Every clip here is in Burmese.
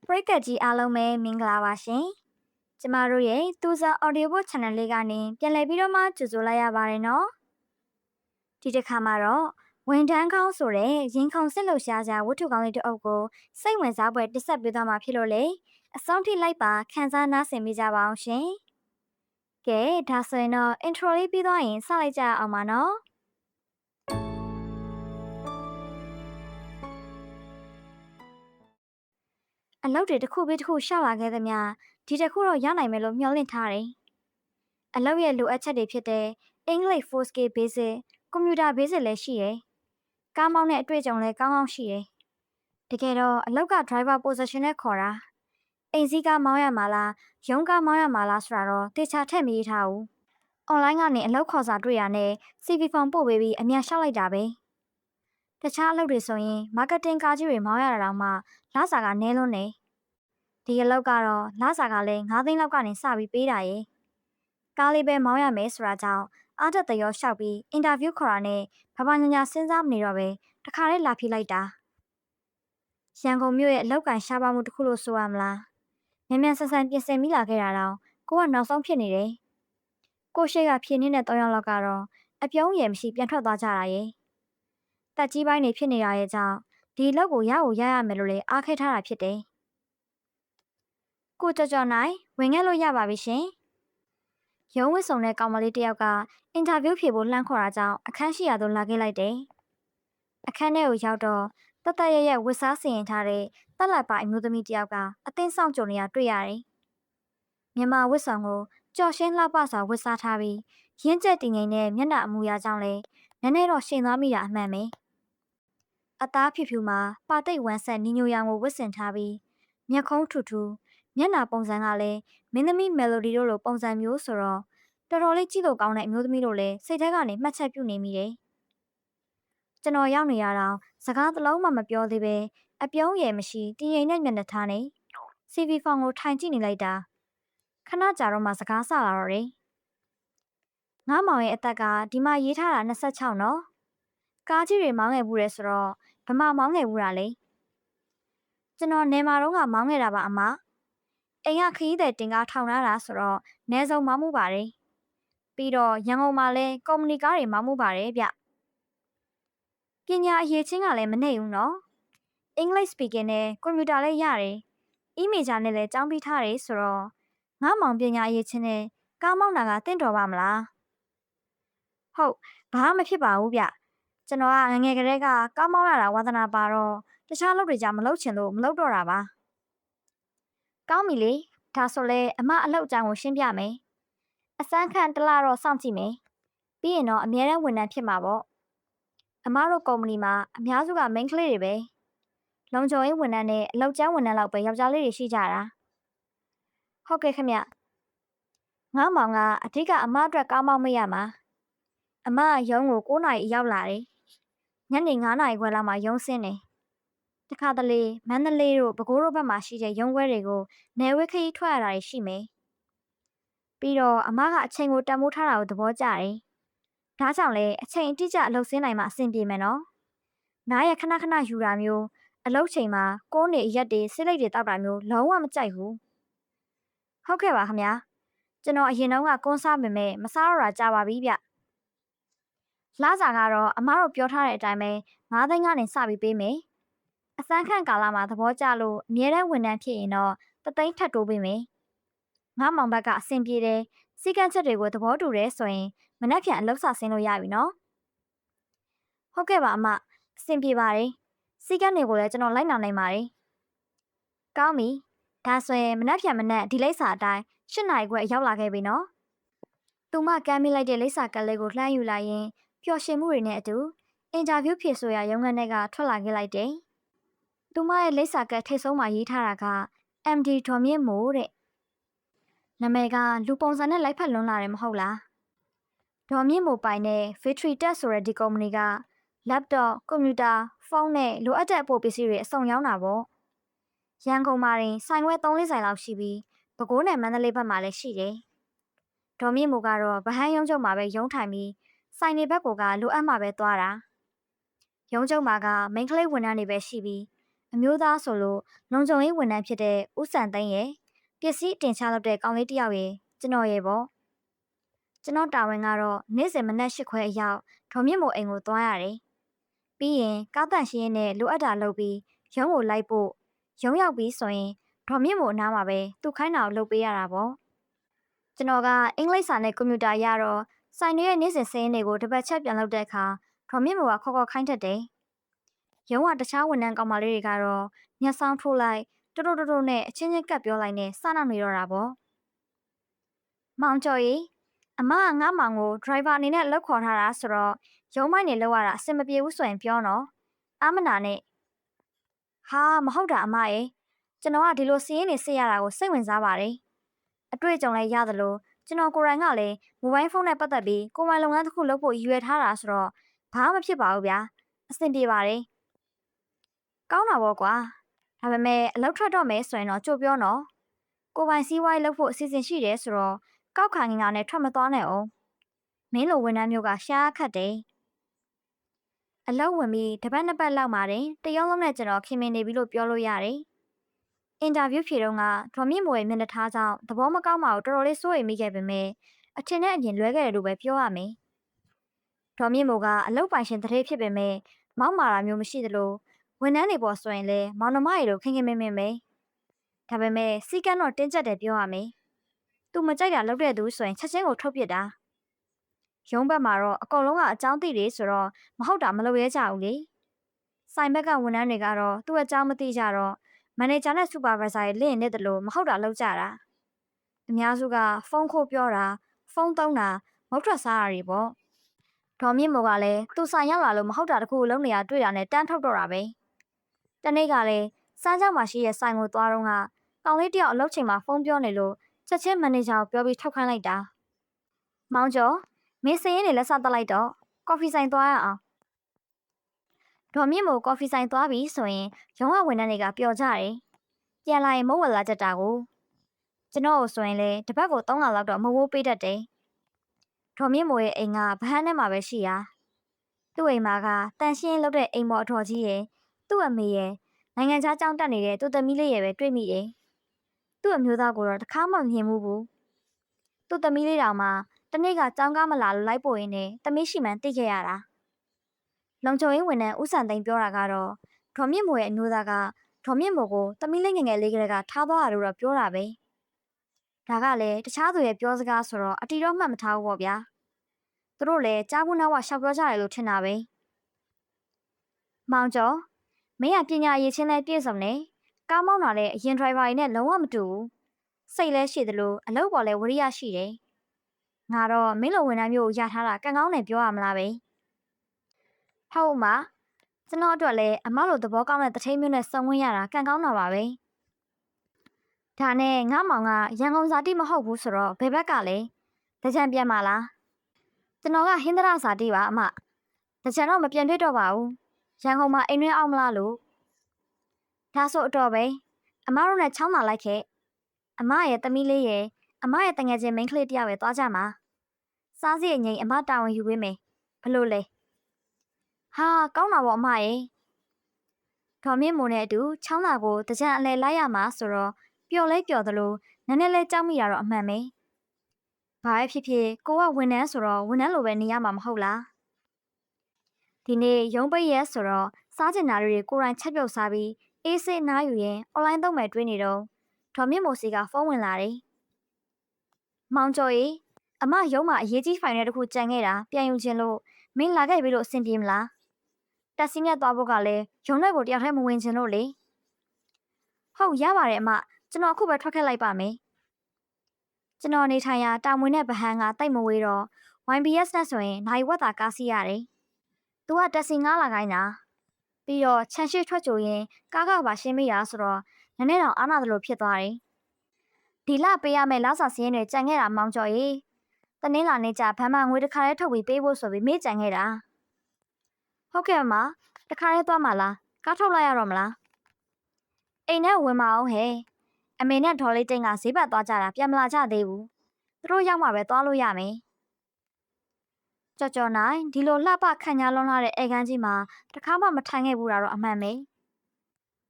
ပရိသတ်ကြီးအားလုံးပဲမင်္ဂလာပါရှင်။ကျမတို့ရဲ့တူဇာ Audiobook Channel လေးကနေပြန်လည်ပြီးတော့မှကြိုဆိုလိုက်ရပါတယ်နော်။ဒီတစ်ခါမှာတော့ဝန်ထမ်းကောင်းဆိုတဲ့ရင်ခုန်စစ်လှုပ်ရှားကြဝတ္ထုကောင်းလေးတစ်အုပ်ကိုစိတ်ဝင်စားဖွယ်တင်ဆက်ပေးသွားမှာဖြစ်လို့လေအဆုံးထိလိုက်ပါခန်းစားနားဆင်မိကြပါအောင်ရှင်။ကဲဒါဆိုရင်တော့ intro လေးပြီးသွားရင်စလိုက်ကြအောင်ပါနော်။အလုပ်တွေတစ်ခုပြီးတစ်ခုရှောက်လာခဲ့သမျှဒီတစ်ခုတော့ရနိုင်မယ်လို့မျှော်လင့်ထားတယ်။အလုပ်ရဲ့လိုအပ်ချက်တွေဖြစ်တဲ့အင်္ဂလိပ် 4K Basic ကွန်ပျူတာ Basic လည်းရှိတယ်။ကားမောင်းတဲ့အတွေ့အကြုံလည်းကောင်းကောင်းရှိတယ်။တကယ်တော့အလောက်က driver position နဲ့ခေါ်တာအိမ်စီးကားမောင်းရမှာလားရုံးကားမောင်းရမှာလားဆိုတာတော့တေချာထည့်မရေးထားဘူး။ online ကနေအလုပ်ခေါ်စာတွေ့ရနဲ့ CV form ပို့ပေးပြီးအမြန်လျှောက်လိုက်တာပဲ။တခြားအလုပ်တွေဆိုရင် marketing ကားကြီးတွေမောင်းရတာတောင်မှလစာကနည်းလွန်းနေ။ဒီအလုပ်ကတော့လစာကလည်း9သိန်းလောက်ကနေစပြီးပေးတာရဲ့။ကားလေးပဲမောင်းရမယ်ဆိုတာကြောင့်အားတက်သရောလျှောက်ပြီးအင်တာဗျူးခေါ်တာနဲ့ဘာညာညာစဉ်းစားမနေတော့ပဲတခါတည်းလာဖြေလိုက်တာရန်ကုန်မြို့ရဲ့အလောက်ကန်ရှားပါမှုတစ်ခုလို့ဆိုရမလားမြန်မြန်ဆန်ဆန်ပြင်ဆင်မိလာခဲ့တာတော့ကိုကနောက်ဆုံးဖြစ်နေတယ်ကိုရှိကဖြေနေတဲ့3ယောက်လောက်ကတော့အပြုံးရည်မရှိပြန်ထွက်သွားကြတာရဲ့တက်ကြီးပိုင်းတွေဖြစ်နေတာရဲ့ကြောင့်ဒီလောက်ကိုရရမယ်လို့လေအားခဲထားတာဖြစ်တယ်ကိုကြော်နိုင်ဝင်ခဲ့လို့ရပါပြီရှင်ရုံးဝစ်ဆောင်တဲ့ကောင်မလေးတယောက်ကအင်တာဗျူးဖြေဖို့လှမ်းခေါ်တာကြောင့်အခန်းရှိရာသို့လာခဲ့လိုက်တယ်။အခန်းထဲကိုရောက်တော့တရဝစ်စားစီရင်ထားတဲ့တက်လက်ပါအမျိုးသမီးတယောက်ကအသင်းဆောင်ကြုံနေတာတွေ့ရတယ်။မြန်မာဝစ်ဆောင်ကိုကြော်ရှင်းလှပစွာဝစ်စားထားပြီးရင်းကျက်တည်ငြိမ်တဲ့မျက်နှာအမူအရာကြောင့်လည်းနည်းနည်းတော့ရှိန်သွားမိတာအမှန်ပဲ။အသားဖြူဖြူမှာပါတိတ်ဝမ်းဆက်နီညိုရောင်ကိုဝစ်ဆင်ထားပြီးမျက်ခုံးထူထူမျက်နှာပုံစံကလည်းမင်းသမီးမယ်လိုဒီတို့လိုပုံစံမျိုးဆိုတော့တော်တော်လေးကြည့်လို့ကောင်းတဲ့အမျိုးသမီးတို့လည်းစိတ်ထဲကနေမှတ်ချက်ပြုနေမိတယ်။ကျွန်တော်ရောက်နေရတော့စကားတစ်လုံးမှမပြောသေးပဲအပြုံးရည်မရှိတည်ငြိမ်တဲ့မျက်နှာထားနေ CV ဖောင်ကိုထိုင်ကြည့်နေလိုက်တာခဏကြာတော့မှစကားဆလာတော့တယ်။ငါမောင်ရဲ့အသက်ကဒီမှာရေးထားတာ26နော်။ကားကြီးတွေမောင်းငယ်ဘူးတယ်ဆိုတော့ဗမာမောင်းငယ်ဘူးတာလေ။ကျွန်တော်နေမာတော့ကမောင်းငယ်တာပါအမ။အိမ်ကခရီးသည်တင်ကားထောင်ထားတာဆိုတော့နေစုံမောင်းမှုပါတယ်။ပြီးတော့ရန်ကုန်မှာလည်းကုမ္ပဏီကားတွေမောင်းမှုပါတယ်ဗျ။ပညာအရေးချင်းကလည်းမနှိမ့်ဘူးနော်။ English speaking နဲ့ကွန်ပျူတာလည်းရတယ်။ email နဲ့လည်းကြောင်းပြီးထားတယ်ဆိုတော့ငါမောင်ပညာအရေးချင်းနဲ့ကားမောင်းတာကတင့်တော်ပါမလား။ဟုတ်ဘာမှမဖြစ်ပါဘူးဗျ။ကျွန်တော်ကငငယ်ကလေးကကားမောင်းရတာဝါသနာပါတော့တခြားလုပ်တွေကြမလုပ်ချင်လို့မလုပ်တော့တာပါ။ကောင်းပြီလေ။ဒါဆိုလဲအမအလုပ်အကြောင်းကိုရှင်းပြမယ်။အစမ်းခန့်တစ်လတော့စောင့်ကြည့်မယ်။ပြီးရင်တော့အမြဲတမ်းဝန်ထမ်းဖြစ်မှာပေါ့။အမတို့ကုမ္ပဏီမှာအများစုကမိန်းကလေးတွေပဲ။လုံခြုံရေးဝန်ထမ်းနဲ့အလုပ်ကျန်းဝန်ထမ်းလောက်ပဲယောက်ျားလေးတွေရှိကြတာ။ဟုတ်ကဲ့ခင်ဗျ။ငါမောင်ကအဓိကအမအတွက်ကားမောင်းမရမှာ။အမကရုံးကို9နာရီရောက်လာတယ်။ညနေ9နာရီခွဲလောက်မှရုံးဆင်းတယ်။တခါတလေမန္တလေးတို့ပဲခူးတို့ဘက်မှာရှိတဲ့ရုံးခွဲတွေကိုနယ်ဝဲခရီးထွက်ရတာရှိမယ်။ပြီးတော့အမကအချိန်ကိုတန်ဖိုးထားတာကိုသဘောကျတယ်။ဒါကြောင့်လေအချိန်အတိအကျအလုပ်ဆင်းနိုင်မှအဆင်ပြေမယ်နော်။နားရခဏခဏယူတာမျိုးအလုပ်ချိန်မှာကိုးနေရက်တွေစိလိတ်တွေတောက်တာမျိုးလုံးဝမကြိုက်ဘူး။ဟုတ်ကဲ့ပါခင်ဗျာ။ကျွန်တော်အရင်တုန်းကကွန်းစားပေမဲ့မစားတော့တာကြာပါပြီဗျ။လစာကတော့အမတို့ပြောထားတဲ့အတိုင်းပဲ9သိန်းကနေစပြီးပေးမယ်။အစမ်းခန့်ကာလမှာသဘောကျလို့အမြဲတမ်းဝန်ထမ်းဖြစ်ရင်တော့3သိန်းထပ်တိုးပေးမယ်။ငါမောင်ဘက်ကအဆင်ပြေတယ်စီကန်းချက်တွေကိုသဘောတူတယ်ဆိုရင်မနှက်ဖြန်အလုပ်စဆင်းလို့ရပြီနော်။ဟုတ်ကဲ့ပါအမအဆင်ပြေပါတယ်။စီကန်းတွေကိုလည်းကျွန်တော်လိုက်နာနိုင်ပါတယ်။ကောင်းပြီ။ဒါဆိုရင်မနှက်ဖြန်မနှက်ဒီလိပ်စာအတိုင်း8နာရီခွဲရောက်လာခဲ့ပြီနော်။သူမကမ်းမိလိုက်တဲ့လိပ်စာကလေးကိုလှမ်းယူလိုက်ရင်ပျော်ရွှင်မှုတွေနဲ့အတူအင်တာဗျူးဖြေဆိုရာရုံးခန်းထဲကထွက်လာခဲ့လိုက်တယ်။သူမရဲ့လိပ်စာကထိတ်ဆုံးမှာရေးထားတာက MD ဒေါ်မြင့်မို့တဲ့။နာမည်ကလူပုံစံနဲ့လိုက်ဖက်လွန်းလာတယ်မဟုတ်လား။ဒေါ်မြင့်မို့ပိုင်တဲ့ Victory Tech ဆိုတဲ့ဒီကုမ္ပဏီက laptop ကွန်ပျူတာဖုန်းနဲ့လိုအပ်တဲ့အပိုပစ္စည်းတွေအစုံရောင်းတာပေါ့။ရန်ကုန်မှာတင်ဆိုင်ခွဲ3-4ဆိုင်လောက်ရှိပြီးပဲခူးနဲ့မန္တလေးဘက်မှာလည်းရှိတယ်။ဒေါ်မြင့်မို့ကတော့ဗဟန်းရုံးချုပ်မှာပဲရုံးထိုင်ပြီးဆိုင်နေဘက်ကလိုအပ်မှပဲသွားတာ။ရုံးချုပ်မှာကမိန်းကလေးဝန်ထမ်းတွေပဲရှိပြီး အမျိုးသားဆိုလို့လုံခြုံရေးဝန်ထမ်းဖြစ်တဲ့ဦးစံသိန်းရဲ့ပစ္စည်းတင်ချလုပ်တဲ့ကောင်လေးတစ်ယောက်ရဲ့ကျွန်တော်ရဲ့ပေါ့ကျွန်တော်တာဝန်ကတော့နေ့စဉ်မနက်၈ခွဲအရောက်ဒေါ်မြင့်မို့အိမ်ကိုသွားရတယ်ပြီးရင်ကားတန့်ရှင်းရေးနဲ့လိုအပ်တာလုပ်ပြီးရုံးကိုလိုက်ဖို့ရုံးရောက်ပြီးဆိုရင်ဒေါ်မြင့်မို့အနားမှာပဲသူခိုင်းတာကိုလုပ်ပေးရတာပေါ့ကျွန်တော်ကအင်္ဂလိပ်စာနဲ့ကွန်ပျူတာရတော့ဆိုင်တွေရဲ့နေ့စဉ်စာရင်းတွေကိုတစ်ပတ်ချက်ပြန်လုပ်တဲ့အခါဒေါ်မြင့်မို့ကခေါ်ခိုင်းတတ်တယ်ရုံးကတခြားဝန်ထမ်းကောင်မလေးတွေကတော့ညက်ဆောင်ထိုးလိုက်တိုးနဲ့အချင်းချင်းကပ်ပြောလိုက်နဲ့စနောက်နေတော့တာပေါ့မောင်ကျော်ကြီးအမကငါ့မောင်ကိုဒရိုင်ဘာအနေနဲ့လောက်ခေါ်ထားတာဆိုတော့ရုံးမိုင်းနေလောက်ရတာအဆင်မပြေဘူးဆိုရင်ပြောနော်အာမနာနဲ့ဟာမဟုတ်တာအမရဲ့ကျွန်တော်ကဒီလိုစီးရင်နေစစ်ရတာကိုစိတ်ဝင်စားပါတယ်အတွေ့အကြုံလည်းရသလိုကျွန်တော်ကိုယ်တိုင်ကလည်းမိုဘိုင်းဖုန်းနဲ့ပတ်သက်ပြီးကိုယ်ပိုင်လုပ်ငန်းတစ်ခုလုပ်ဖို့ရည်ရွယ်ထားတာဆိုတော့ဘာမှမဖြစ်ပါဘူးဗျာအဆင်ပြေပါတယ်ကောင်းတာပေါ့ကွာဒါပေမဲ့အလုပ်ထွက်တော့မယ်ဆိုရင်တော့ကြိုပြောနော်ကိုယ်ပိုင်စီးပွားရေးလုပ်ဖို့အစီအစဉ်ရှိတယ်ဆိုတော့ကောက်ခံငင်ကနဲ့ထွက်မသွားနဲ့အောင်မင်းလိုဝန်ထမ်းမျိုးကရှားခတ်တယ်အလုပ်ဝင်ပြီးတစ်ပတ်နှစ်ပတ်လောက်မှတင်တရုံးလုံးနဲ့ကျွန်တော်ခင်မင်နေပြီလို့ပြောလို့ရတယ်အင်တာဗျူးဖြေတော့ကဒေါ်မြင့်မို့ရဲ့မျက်နှာထားကြောင့်သဘောမကောင်းပါဘူးတော်တော်လေးစိုးရိမ်မိခဲ့ပေမဲ့အထင်နဲ့အမြင်လွဲခဲ့တယ်လို့ပဲပြောရမယ်ဒေါ်မြင့်မို့ကအလုပ်ပိုင်ရှင်တရေဖြစ်ပေမဲ့မောက်မာတာမျိုးမရှိသလိုဝန်ထမ်းတွေပေါ်ဆိုရင်လည်းမောင်နှမရီတို့ခင်ခင်မင်မင်ပဲဒါပေမဲ့စီကန်းတော့တင်းကျပ်တယ်ပြောရမယ်သူမကြိုက်တာလုပ်တဲ့သူဆိုရင်ချက်ချင်းကိုထုတ်ပစ်တာရုံးဘက်မှာတော့အကုန်လုံးကအကြောင်းသိတယ်ဆိုတော့မဟုတ်တာမလုပ်ရဲကြဘူးလေဆိုင်ဘက်ကဝန်ထမ်းတွေကတော့သူ့အကြောင်းမသိကြတော့မန်နေဂျာနဲ့စူပါဗိုင်ဆာရဲ့လင့်နေတယ်လို့မဟုတ်တာလုပ်ကြတာအများစုကဖုန်းခိုးပြောတာဖုန်းသုံးတာမုတ်ထွက်စားတာတွေပေါ့ဒေါ်မြင့်မို့ကလည်းသူဆိုင်ရောက်လာလို့မဟုတ်တာတခုလုံးနေရတွေ့တာနဲ့တန်းထုတ်တော့တာပဲတနေ့ကလည်းစမ်းကြောက်မှာရှိတဲ့ဆိုင်ကိုသွားတော့ကကောင်လေးတယောက်အလုပ်ချိန်မှာဖုန်းပြောနေလို့ချက်ချင်းမန်နေဂျာကိုပြောပြီးထုတ်ခိုင်းလိုက်တာမောင်ကျော်မင်းစရင်နေလက်စတက်လိုက်တော့ကော်ဖီဆိုင်သွားရအောင်ဒေါ်မြင့်မို့ကော်ဖီဆိုင်သွားပြီဆိုရင်ရုံးဝဝန်ထမ်းတွေကပျော်ကြတယ်ပြန်လာရင်မုတ်ဝက်လာကြတာကိုကျွန်တော်ဆိုရင်လေတပတ်ကို3လလောက်တော့မဝိုးပေးတတ်တယ်ဒေါ်မြင့်မို့ရဲ့အိမ်ကဗဟန်းထဲမှာပဲရှိတာသူ့အိမ်မှာကတန်ရှင်းလုပ်တဲ့အိမ်မော်အထော်ကြီးရဲ့သူ့အမေရဲ့နိုင်ငံခြားကြောင်းတက်နေတဲ့သူ့သမီးလေးရဲ့ပဲတွေ့မိတယ်သူ့အမျိုးသားကိုတော့တခါမှမမြင်ဘူးသူ့သမီးလေးတောင်မှတနေ့ကကြောင်းကားမလာလို့လိုက်ပို့ရင်းနဲ့သမီးရှိမှန်းသိခဲ့ရတာလုံချုံရေးဝန်ထမ်းဦးစံသိန်းပြောတာကတော့ဒေါ်မြင့်မို့ရဲ့အမျိုးသားကဒေါ်မြင့်မို့ကိုသမီးလေးငယ်ငယ်လေးကလေးကထားသွားတာလို့တော့ပြောတာပဲဒါကလည်းတခြားသူရဲ့ပြောစကားဆိုတော့အတီတော့မှတ်မထားဘူးပေါ့ဗျာသူတို့လည်းကြားဘူးနောက်ဝရှောက်ပြောကြတယ်လို့ထင်တာပဲမောင်ကျော်မင်းကပညာရည်ချင်းလဲပြည့်စုံနေကားမောင်းတာလည်းအရင်ဒရိုင်ဘာကြီးနဲ့လုံးဝမတူဘူးစိတ်လဲရှိသလိုအလုပ်ပေါ်လဲဝရိယရှိတယ်ငါတော့မင်းလိုဝန်ထမ်းမျိုးကိုရထားတာကံကောင်းတယ်ပြောရမလားပဲဟုတ်မှာကျွန်တော်အတွက်လည်းအမလိုသဘောကောင်းတဲ့တထိန်မျိုးနဲ့စုံဝင်ရတာကံကောင်းတာပါပဲဒါနဲ့ငါမောင်ကရန်ကုန်ဇာတိမဟုတ်ဘူးဆိုတော့ဘယ်ဘက်ကလဲတကြံပြန်ပါလားကျွန်တော်ကဟင်္ဒရာဇာတိပါအမတကြံတော့မပြန်တွေ့တော့ပါဘူးရန်ကုန်မှာအိမ်တွင်းအောင်မလားလို့ဒါဆိုအတော်ပဲအမတို့နဲ့ချောင်းသာလိုက်ခဲ့အမရဲ့သမီးလေးရဲ့အမရဲ့တငယ်ချင်းမိန်းကလေးတယောက်ရဲ့သွားကြမှာစားစရိတ်ငိမ်အမတာဝန်ယူပေးမယ်ဘလို့လဲဟာကောင်းတာပေါ့အမရဲ့ဒေါ်မြင့်မိုးနဲ့အတူချောင်းသာကိုတကြံအလဲလိုက်ရမှာဆိုတော့ပျော်လဲပျော်သလိုနည်းနည်းလဲကြောက်မိရတော့အမှန်ပဲဘာပဲဖြစ်ဖြစ်ကိုကဝန်ထမ်းဆိုတော့ဝန်ထမ်းလိုပဲနေရမှာမဟုတ်လားဒီနေ့ရုံးပိတ်ရက်ဆိုတော့စားကျင်တာတွေကိုယ်တိုင်ချက်ပြုတ်စားပြီးအေးဆေးနားယူရင်အွန်လိုင်းသုံးမယ်တွေးနေတော့ဒေါ်မြင့်မိုးစီကဖုန်းဝင်လာတယ်မောင်ကျော်ကြီးအမရုံးမှာအရေးကြီးဖိုင်နယ်တစ်ခုကြံခဲ့တာပြန်ယူခြင်းလို့မင်းလာခဲ့ပြီလို့အဆင်ပြေမလားတက်စီနဲ့သွားဖို့ကလည်းရုံးထဲကိုတယောက်တည်းမဝင်ချင်လို့လေဟုတ်ရပါတယ်အမကျွန်တော်အခုပဲထွက်ခဲ့လိုက်ပါမယ်ကျွန်တော်နေထိုင်ရာတာမွေနဲ့ဗဟန်းကတိတ်မဝေးတော့ YBS နဲ့ဆိုရင်နိုင်ဝက်တာကားစီးရတယ်သူကတက်စီငားလာခိုင်းတာပြီးတော့ခြံရှိထွက်ကြိုရင်ကားကပါရှင်းမိတာဆိုတော့နည်းနည်းတော့အားနာသလိုဖြစ်သွားတယ်ဒီလပေးရမယ့်လောက်စာစင်းတွေကြံခဲ့တာမောင်ကျော်ကြီးတနင်္လာနေ့ကျဘမ်းမငွေတစ်ခါတည်းထုတ်ပြီးပေးဖို့ဆိုပြီးမေ့ကြံခဲ့တာဟုတ်ကဲ့မတခါတည်းသွားမှာလားကားထုတ်လိုက်ရတော့မလားအိမ်ထဲဝင်မအောင်ဟဲ့အမေနဲ့ဒေါ်လေးတိန်ကဈေးဘက်သွားကြတာပြန်မလာကြသေးဘူးသူတို့ရောက်မှပဲသွားလို့ရမယ်ကြော်နိုင်ဒီလိုလှပခန့်ညားလွန်လာတဲ့အဲကန်းကြီးမှာတခါမှမထိုင်ခဲ့ဘူးတာတော့အမှန်ပဲ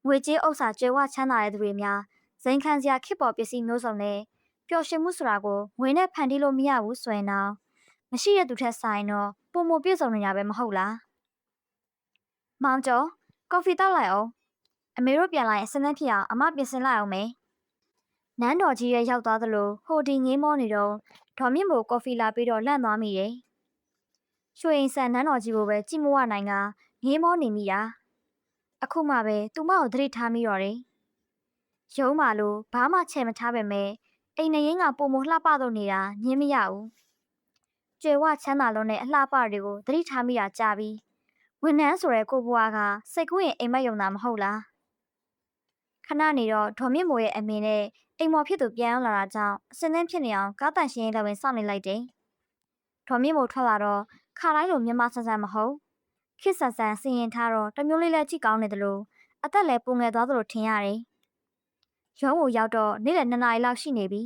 ငွေကြေးဥစ္စာကျွဲဝချမ်းသာတဲ့သူတွေများဇိမ်ခံစရာခေတ်ပေါ်ပစ္စည်းမျိုးစုံနဲ့ပျော်ရွှင်မှုဆိုတာကိုငွေနဲ့ဖန်တီးလို့မရဘူးဆိုရင်တော့မရှိတဲ့သူထက်ဆိုင်တော့ပုံမပြည့်စုံနေတာပဲမဟုတ်လားမောင်ကျော်ကော်ဖီတောက်လိုက်အောင်အမေတို့ပြန်လာရင်အစင်းသန်းဖြစ်အောင်အမပြင်ဆင်လိုက်အောင်မယ်နန်းတော်ကြီးရဲ့ရောက်သွားသလိုဟိုဒီငေးမောနေတော့ဒေါ်မြင့်မို့ကော်ဖီလာပြီးတော့လန့်သွားမိတယ်ရွှေအိမ်ဆန်နန်းတော်ကြီးကိုပဲကြည့်မဝနိုင်ကငေးမောနေမိတာအခုမှပဲသူမကိုသတိထားမိတော့တယ်ရုံးပါလို့ဘာမှချဲ့မထားပဲမဲ့အိမ်နေရင်ကပုံမလှပတော့နေတာညင်းမရဘူးကျွဲဝချမ်းသာလုံးနဲ့အလှပတွေကိုသတိထားမိတာကြာပြီဝန်ထမ်းဆိုတဲ့ကိုဘွားကစိတ်ကူးရင်အိမ်မက်ယုံတာမဟုတ်လားခဏနေတော့ဒေါ်မြင့်မိုးရဲ့အမေနဲ့အိမ်မော်ဖြစ်သူပြန်ရောက်လာတာကြောင့်အစင်းသင်းဖြစ်နေအောင်ကားတန်ရှင်ရေးလည်းဝင်စောင့်နေလိုက်တယ်ဒေါ်မြင့်မိုးထွက်လာတော့ခါတိုင်းလိုမြန်မာဆန်ဆန်မဟုတ်ခစ်ဆန်ဆန်စင်ရင်ထားတော့တမျိုးလေးလည်းကြည့်ကောင်းနေတယ်လို့အသက်လည်းပုံငယ်သွားသလိုထင်ရတယ်ရုံးကိုရောက်တော့နေ့လယ်2 နာရီလောက်ရှိနေပြီ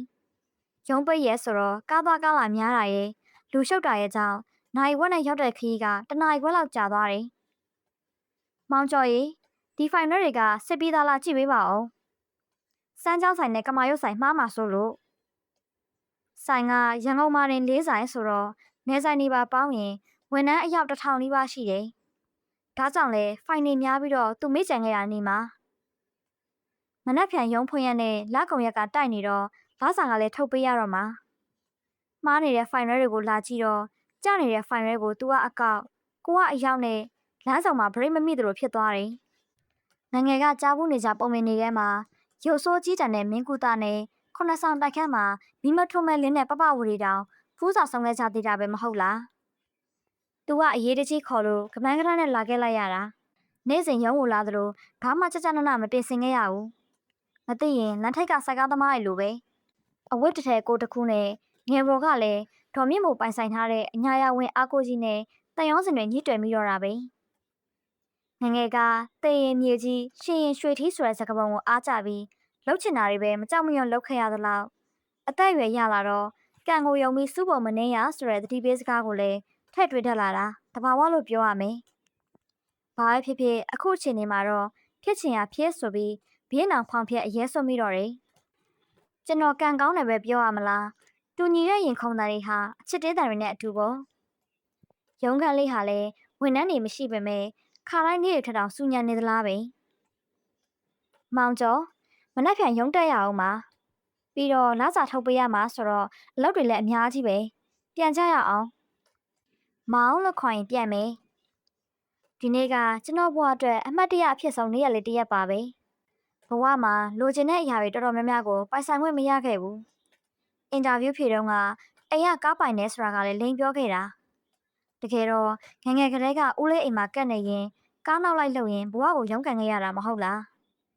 ရုံးပိတ်ရဲဆိုတော့ကားသွားကားလာများတာရဲ့လူရှုပ်တာရဲ့ကြောင့်နိုင်ဝက်နဲ့ရောက်တဲ့ခရီးက1 နာရီခွဲလောက်ကြာသွားတယ်မောင်ကျော်ရီဒီဖိုင်နယ်တွေကစစ်ပြီးသားလားကြည့်ပေးပါဦးစမ်းကြောင်းဆိုင်နဲ့ကမာရွတ်ဆိုင်မှားမှာဆိုလို့ဆိုင်ကရန်ကုန်မှာတင်4 ဆိုင်ဆိုတော့နေဆိုင်နေပါပေါင်းရင်ဝန်ထမ်းအယောက်1000နီးပါးရှိတယ်ဒါကြောင့်လဲဖိုင်နေများပြီးတော့သူမေ့ကြံခဲ့တာနေမှာမနက်ဖြန်ရုံးဖွင့်ရက်နဲ့လကုံရက်ကတိုက်နေတော့ဘာဆောင်ကလည်းထုတ်ပေးရတော့မှာမှားနေတဲ့ဖိုင်နယ်တွေကိုလာကြည့်တော့ကျနေတဲ့ဖိုင်နယ်ကိုသူကအကောက်ကိုကအရောက်နဲ့လမ်းဆောင်မှာဘရိတ်မမိသလိုဖြစ်သွားတယ်နိုင်ငံကကြားဘူးနေကြပုံမြင်နေထဲမှာရုပ်ဆိုးကြီးတန်တဲ့မင်းကူတာနဲ့9 ဆောင်တိုက်ခန်းမှာမိမထုံးမဲ့လင်းနဲ့ပပဝရီတောင်ဖူးစာဆောင်ခဲ့ကြသေးတာပဲမဟုတ်လားသူကအရေးတကြီးခေါ်လို့ကမန်းကရနဲ့လာခဲ့လိုက်ရတာနေ့စဉ်ရုံးကိုလာသလိုဘာမှကြကြနနမပြင်ဆင်ခဲ့ရဘူးမသိရင်လမ်းထိပ်ကစိုက်ကားသမားတွေလိုပဲအဝတ်တထည်ကိုတစ်ခုနဲ့ငယ်ဘော်ကလည်းဒေါ်မြင့်မို့ပိုင်ဆိုင်ထားတဲ့အညာရဝင်အားကိုကြီးနဲ့တန်ရောစင်တွေညှိတွယ်မိတော့တာပဲငငယ်ကတေးရင်မြေကြီးရှင်ရင်ရွှေထီးဆိုတဲ့စကားပုံကိုအားကြပြီးလှုပ်ချင်တာတွေပဲမကြောက်မရွံ့လှုပ်ခဲ့ရသလောက်အသက်အရွယ်ရလာတော့ကံကိုယုံပြီးစူးပေါ်မနှင်းရဆိုတဲ့သတိပေးစကားကိုလည်းထည့်တွေးတတ်လာတာတဘာဝလို့ပြောရမယ်။ဘာပဲဖြစ်ဖြစ်အခုအချိန်နေမှာတော့ဖြစ်ချင်ရဖြစ်ဆိုပြီးဘေးနောင်ဖောင်ဖျက်အရေးဆွမိတော့တယ်။ကျွန်တော်ကံကောင်းတယ်ပဲပြောရမလား။တူညီတဲ့ရင်ခုန်သားတွေဟာအချစ်တေးတန်တွေနဲ့အတူပေါ့။ရုံးခန်းလေးဟာလည်းဝန်ထမ်းတွေမရှိပေမဲ့ခါတိုင်းနေ့တွေထက်တောင်စူညံနေသလားပဲ။မောင်ကျော်မနှက်ဖြန်ရုံးတက်ရအောင်ပါ။ပြီးတော့လစာထုတ်ပေးရမှာဆိုတော့အလုပ်တွေလည်းအများကြီးပဲ။ပြန်ကြရအောင်။မောင်လို့ခေါ်ရင်ပြန်မယ်။ဒီနေ့ကကျွန်တော်ဘဝအတွက်အမှတ်တရအဖြစ်ဆုံးနေ့ရက်လေးတစ်ရက်ပါပဲ။ဘဝမှာလိုချင်တဲ့အရာတွေတော်တော်များများကိုပိုင်ဆိုင်ခွင့်မရခဲ့ဘူး။အင်တာဗျူးဖြေတုန်းကအိမ်ကကားပိုင်နေဆိုတာကလည်းလိန်ပြောခဲ့တာ။တကယ်တော့ငငယ်ကလေးကဦးလေးအိမ်မှာကတ်နေရင်ကားနောက်လိုက်လှုပ်ရင်ဘဝကိုရုန်းကန်ခဲ့ရတာမဟုတ်လား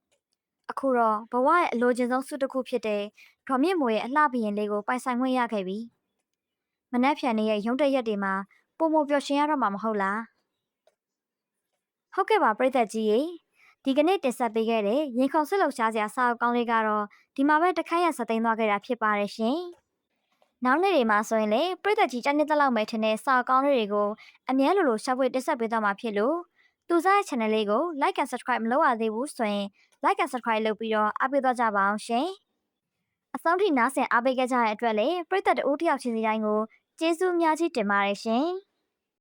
။အခုတော့ဘဝရဲ့အလိုချင်ဆုံးဆုတစ်ခုဖြစ်တဲ့ဒေါ်မြင့်မိုးရဲ့အလှပရင်လေးကိုပိုင်ဆိုင်ခွင့်ရခဲ့ပြီ။မနှက်ဖြန်နေရဲ့ရုံးတက်ရက်တွေမှာပုံမပျော်ရွှင်ရတော့မှာမဟုတ်လား။ဟုတ်ကဲ့ပါပရိသတ်ကြီးရေဒီကနေ့တင်ဆက်ပေးခဲ့တဲ့ရင်ခုန်ဆွတ်လှုပ်ရှားစရာစာအုပ်ကောင်းလေးကတော့ဒီမှာပဲတခါရဆက်သိမ်းသွားခဲ့တာဖြစ်ပါတယ်ရှင်။နောက်နေ့တွေမှာဆိုရင်လည်းပရိသတ်ကြီးတိုင်းနှစ်သက်လောက်မယ်ထင်တဲ့စာအုပ်ကောင်းလေးတွေကိုအမြဲလိုရှာဖွေတင်ဆက်ပေးသွားမှာဖြစ်လို့သူစားရဲ့ channel လေးကို like and subscribe မလုပ်ရသေးဘူးဆိုရင် like and subscribe လုပ်ပြီးတော့အားပေးသွားကြပါအောင်ရှင်။အဆုံးထိနားဆင်အားပေးခဲ့ကြတဲ့အတွက်လည်းပရိသတ်တဦးတစ်ယောက်ချင်းစီတိုင်းကိုကျေးဇူးအများကြီးတင်ပါတယ်ရှင်။